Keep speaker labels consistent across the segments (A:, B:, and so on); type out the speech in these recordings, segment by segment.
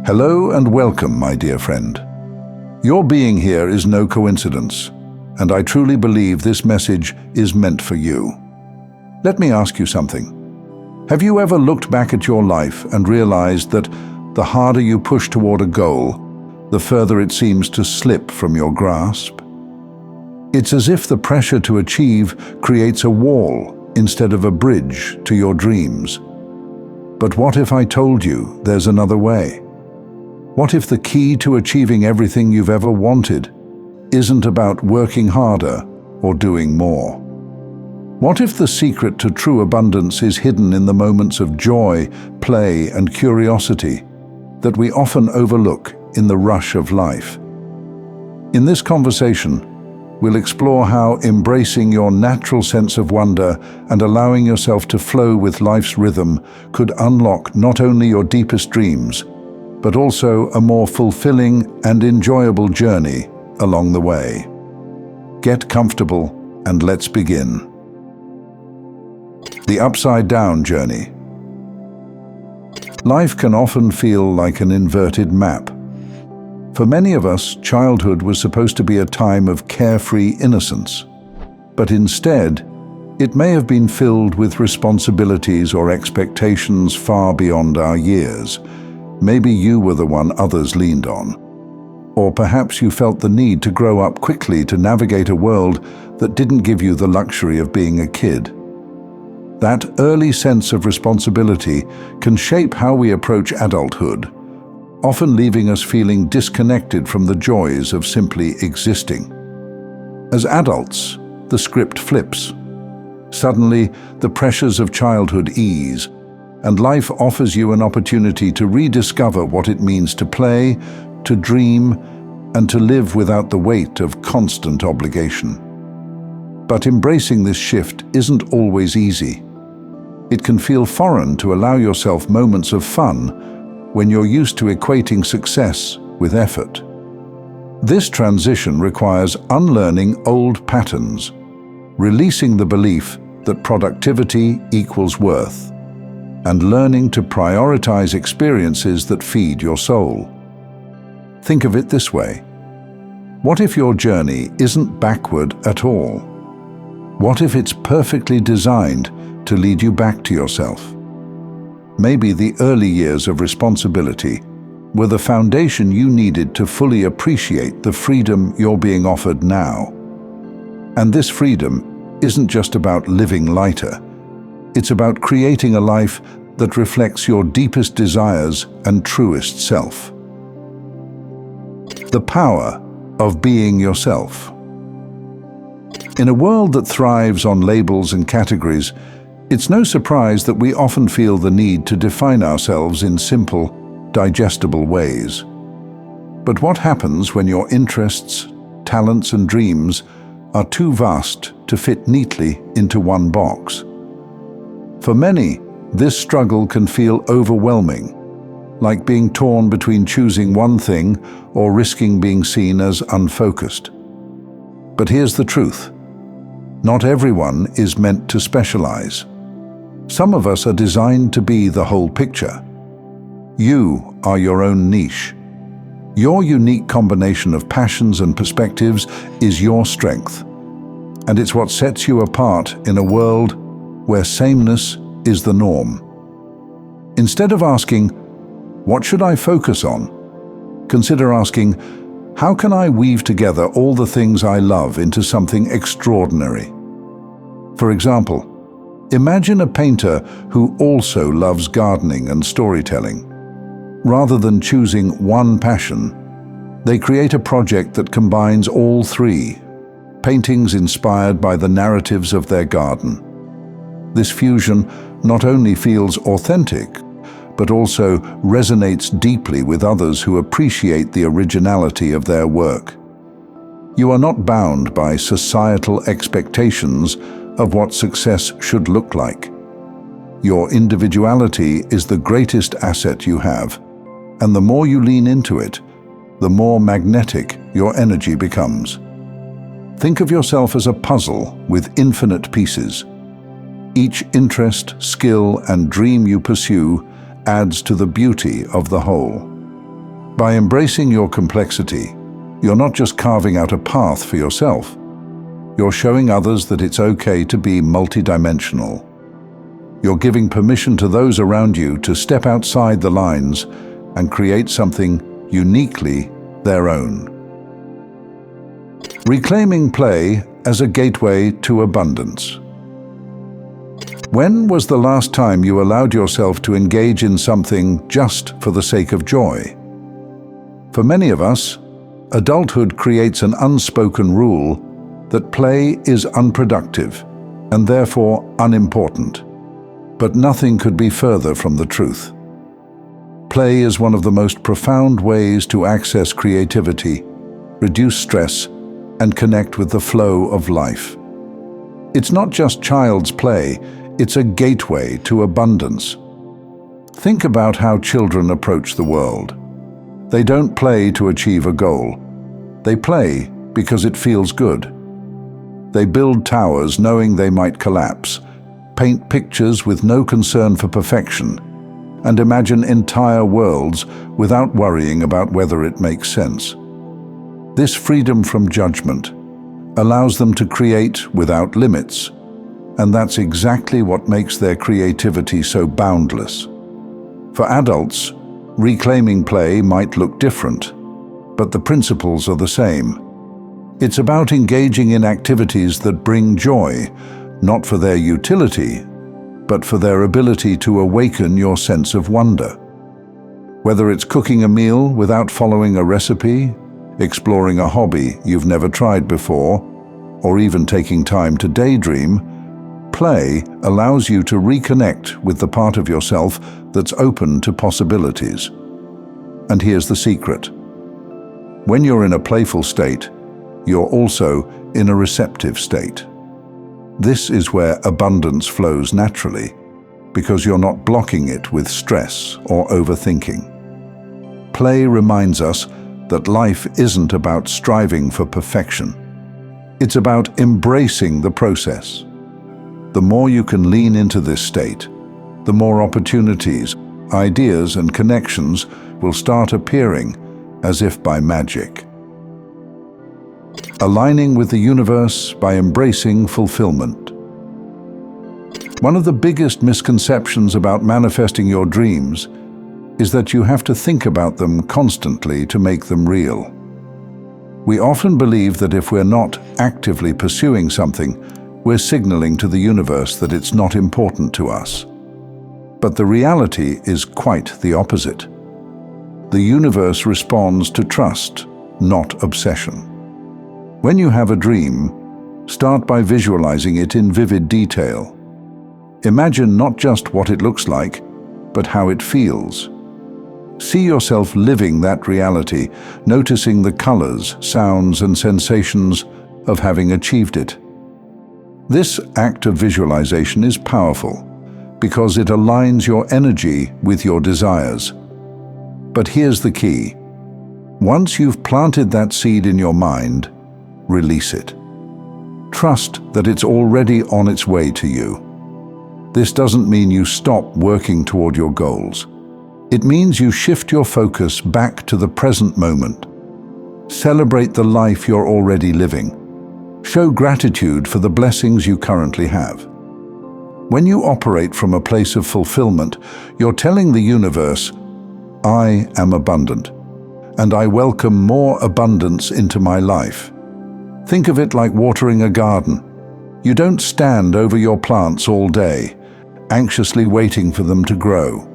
A: Hello and welcome, my dear friend. Your being here is no coincidence, and I truly believe this message is meant for you. Let me ask you something. Have you ever looked back at your life and realized that the harder you push toward a goal, the further it seems to slip from your grasp? It's as if the pressure to achieve creates a wall instead of a bridge to your dreams. But what if I told you there's another way? What if the key to achieving everything you've ever wanted isn't about working harder or doing more? What if the secret to true abundance is hidden in the moments of joy, play, and curiosity that we often overlook in the rush of life? In this conversation, we'll explore how embracing your natural sense of wonder and allowing yourself to flow with life's rhythm could unlock not only your deepest dreams, but also a more fulfilling and enjoyable journey along the way. Get comfortable and let's begin. The upside-down journey. Life can often feel like an inverted map. For many of us, childhood was supposed to be a time of carefree innocence, but instead, it may have been filled with responsibilities or expectations far beyond our years. Maybe you were the one others leaned on. Or perhaps you felt the need to grow up quickly to navigate a world that didn't give you the luxury of being a kid. That early sense of responsibility can shape how we approach adulthood, often leaving us feeling disconnected from the joys of simply existing. As adults, the script flips. Suddenly, the pressures of childhood ease, and life offers you an opportunity to rediscover what it means to play, to dream, and to live without the weight of constant obligation. But embracing this shift isn't always easy. It can feel foreign to allow yourself moments of fun when you're used to equating success with effort. This transition requires unlearning old patterns, releasing the belief that productivity equals worth, and learning to prioritize experiences that feed your soul. Think of it this way. What if your journey isn't backward at all? What if it's perfectly designed to lead you back to yourself? Maybe the early years of responsibility were the foundation you needed to fully appreciate the freedom you're being offered now. And this freedom isn't just about living lighter. It's about creating a life that reflects your deepest desires and truest self. The power of being yourself. In a world that thrives on labels and categories, it's no surprise that we often feel the need to define ourselves in simple, digestible ways. But what happens when your interests, talents, and dreams are too vast to fit neatly into one box? For many, this struggle can feel overwhelming, like being torn between choosing one thing or risking being seen as unfocused. But here's the truth. Not everyone is meant to specialize. Some of us are designed to be the whole picture. You are your own niche. Your unique combination of passions and perspectives is your strength, and it's what sets you apart in a world where sameness is the norm. Instead of asking, "What should I focus on?" consider asking, "How can I weave together all the things I love into something extraordinary?" For example, imagine a painter who also loves gardening and storytelling. Rather than choosing one passion, they create a project that combines all three, paintings inspired by the narratives of their garden. This fusion not only feels authentic, but also resonates deeply with others who appreciate the originality of their work. You are not bound by societal expectations of what success should look like. Your individuality is the greatest asset you have, and the more you lean into it, the more magnetic your energy becomes. Think of yourself as a puzzle with infinite pieces. Each interest, skill, and dream you pursue adds to the beauty of the whole. By embracing your complexity, you're not just carving out a path for yourself, you're showing others that it's okay to be multidimensional. You're giving permission to those around you to step outside the lines and create something uniquely their own. Reclaiming play as a gateway to abundance. When was the last time you allowed yourself to engage in something just for the sake of joy? For many of us, adulthood creates an unspoken rule that play is unproductive and therefore unimportant. But nothing could be further from the truth. Play is one of the most profound ways to access creativity, reduce stress, and connect with the flow of life. It's not just child's play, it's a gateway to abundance. Think about how children approach the world. They don't play to achieve a goal. They play because it feels good. They build towers knowing they might collapse, paint pictures with no concern for perfection, and imagine entire worlds without worrying about whether it makes sense. This freedom from judgment allows them to create without limits, and that's exactly what makes their creativity so boundless. For adults, reclaiming play might look different, but the principles are the same. It's about engaging in activities that bring joy, not for their utility, but for their ability to awaken your sense of wonder. Whether it's cooking a meal without following a recipe, exploring a hobby you've never tried before, or even taking time to daydream, play allows you to reconnect with the part of yourself that's open to possibilities. And here's the secret. When you're in a playful state, you're also in a receptive state. This is where abundance flows naturally, because you're not blocking it with stress or overthinking. Play reminds us that life isn't about striving for perfection. It's about embracing the process. The more you can lean into this state, the more opportunities, ideas, and connections will start appearing as if by magic. Aligning with the universe by embracing fulfillment. One of the biggest misconceptions about manifesting your dreams is that you have to think about them constantly to make them real. We often believe that if we're not actively pursuing something, we're signaling to the universe that it's not important to us. But the reality is quite the opposite. The universe responds to trust, not obsession. When you have a dream, start by visualizing it in vivid detail. Imagine not just what it looks like, but how it feels. See yourself living that reality, noticing the colors, sounds, and sensations of having achieved it. This act of visualization is powerful because it aligns your energy with your desires. But here's the key. Once you've planted that seed in your mind, release it. Trust that it's already on its way to you. This doesn't mean you stop working toward your goals. It means you shift your focus back to the present moment. Celebrate the life you're already living. Show gratitude for the blessings you currently have. When you operate from a place of fulfillment, you're telling the universe, I am abundant, and I welcome more abundance into my life. Think of it like watering a garden. You don't stand over your plants all day, anxiously waiting for them to grow.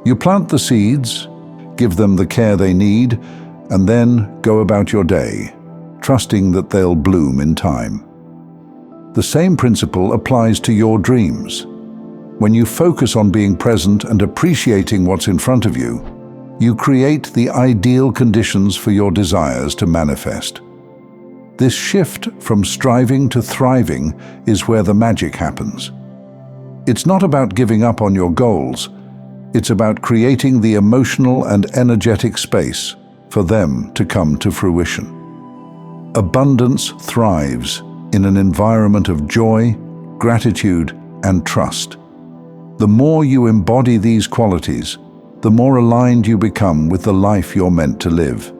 A: You plant the seeds, give them the care they need, and then go about your day, trusting that they'll bloom in time. The same principle applies to your dreams. When you focus on being present and appreciating what's in front of you, you create the ideal conditions for your desires to manifest. This shift from striving to thriving is where the magic happens. It's not about giving up on your goals. It's about creating the emotional and energetic space for them to come to fruition. Abundance thrives in an environment of joy, gratitude, and trust. The more you embody these qualities, the more aligned you become with the life you're meant to live.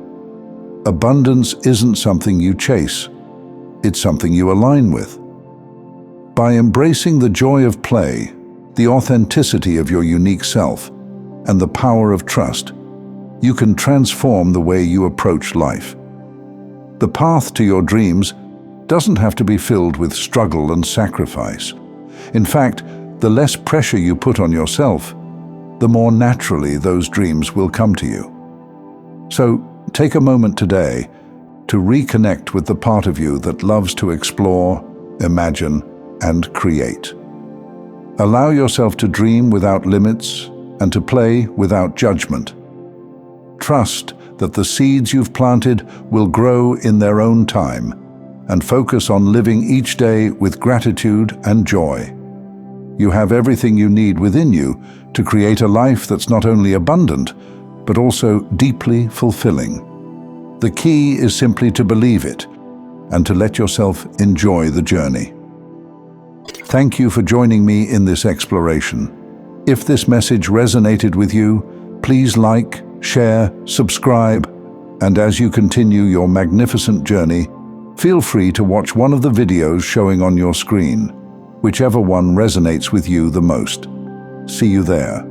A: Abundance isn't something you chase, it's something you align with. By embracing the joy of play, the authenticity of your unique self, and the power of trust, you can transform the way you approach life. The path to your dreams doesn't have to be filled with struggle and sacrifice. In fact, the less pressure you put on yourself, the more naturally those dreams will come to you. So, take a moment today to reconnect with the part of you that loves to explore, imagine, and create. Allow yourself to dream without limits and to play without judgment. Trust that the seeds you've planted will grow in their own time, and focus on living each day with gratitude and joy. You have everything you need within you to create a life that's not only abundant, but also deeply fulfilling. The key is simply to believe it and to let yourself enjoy the journey. Thank you for joining me in this exploration. If this message resonated with you, please like, share, subscribe, and as you continue your magnificent journey, feel free to watch one of the videos showing on your screen, whichever one resonates with you the most. See you there.